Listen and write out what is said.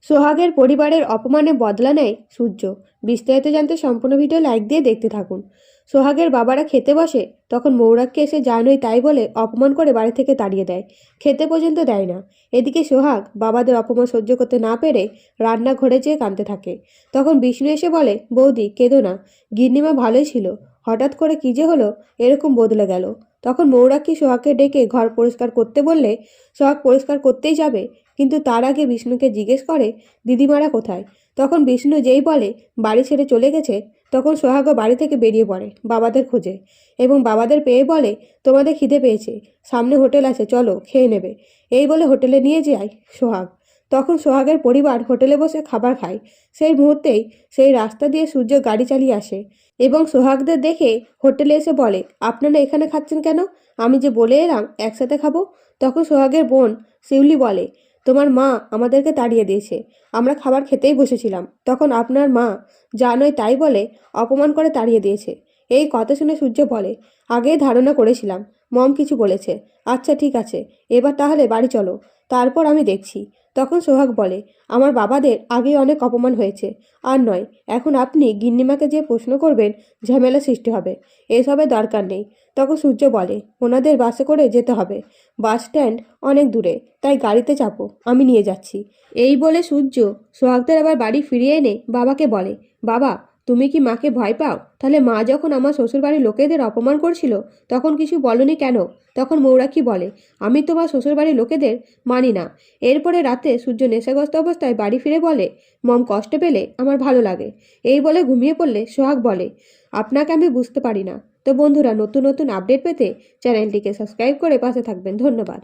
সোহাগের পরিবারের অপমানে বদলা নেয় সূর্য। বিস্তারিত জানতে সম্পূর্ণ ভিডিও লাইক দিয়ে দেখতে থাকুন। সোহাগের বাবারা খেতে বসে, তখন মৌরাককে এসে যা নয় তাই বলে অপমান করে বাড়ি থেকে তাড়িয়ে দেয়। খেতে পর্যন্ত দেয় না। এদিকে সোহাগ বাবাদের অপমান সহ্য করতে না পেরে রান্নাঘরে যেয়ে কাঁদতে থাকে। তখন বিষ্ণু এসে বলে, বৌদি কেঁদো না, গিন্নিমা ভালোই ছিল, হঠাৎ করে কী যে হলো, এরকম বদলে গেল। তখন মৌরাকি সোহাগকে ডেকে ঘর পরিষ্কার করতে বললে সোহাগ পরিষ্কার করতেই যাবে, কিন্তু তার আগে বিষ্ণুকে জিজ্ঞেস করে দিদিমারা কোথায়। তখন বিষ্ণু যেই বলে বাড়ি ছেড়ে চলে গেছে, তখন সোহাগও বাড়ি থেকে বেরিয়ে পড়ে বাবাদের খোঁজে এবং বাবাদের পেয়ে বলে, তোমাদের খিদে পেয়েছে, সামনে হোটেল আছে, চলো খেয়ে নেবে। এই বলে হোটেলে নিয়ে যায় সোহাগ। তখন সোহাগের পরিবার হোটেলে বসে খাবার খায়। সেই মুহূর্তেই সেই রাস্তা দিয়ে সূর্য গাড়ি চালিয়ে আসে এবং সোহাগদের দেখে হোটেলে এসে বলে, আপনারা এখানে খাচ্ছেন কেন? আমি যে বলে এলাম একসাথে খাবো। তখন সোহাগের বোন শিউলি বলে, তোমার মা আমাদেরকে তাড়িয়ে দিয়েছে, আমরা খাবার খেতেই বসেছিলাম, তখন আপনার মা যা নয় তাই বলে অপমান করে তাড়িয়ে দিয়েছে। এই কথা শুনে সূর্য বলে, আগেই ধারণা করেছিলাম মম কিছু বলেছে। আচ্ছা ঠিক আছে, এবার তাহলে বাড়ি চলো, তারপর আমি দেখছি। তখন সোহাগ বলে, আমার বাবাদের আগে অনেক অপমান হয়েছে, আর নয়, এখন আপনি গিন্নিমাকে যে প্রশ্ন করবেন ঝামেলা সৃষ্টি হবে, এসবের দরকার নেই। তখন সূর্য বলে, ওনাদের বাসে করে যেতে হবে, বাস স্ট্যান্ড অনেক দূরে, তাই গাড়িতে চাপো, আমি নিয়ে যাচ্ছি। এই বলে সূর্য সোহাগদের আবার বাড়ি ফিরিয়ে এনে বাবাকে বলে, বাবা তুমি কি মাকে ভয় পাও? তাহলে মা যখন আমার শ্বশুরবাড়ির লোকেদের অপমান করছিল তখন কিছু বলনি কেন? তখন মৌরাক্ষী বলে, আমি তোমার শ্বশুরবাড়ির লোকেদের মানি না। এরপরে রাতে সূর্য নেশাগ্রস্ত অবস্থায় বাড়ি ফিরে বলে, মম কষ্ট পেলে আমার ভালো লাগে। এই বলে ঘুমিয়ে পড়লে সোহাগ বলে, আপনাকে আমি বুঝতে পারি না। তো বন্ধুরা, নতুন নতুন আপডেট পেতে চ্যানেলটিকে সাবস্ক্রাইব করে পাশে থাকবেন। ধন্যবাদ।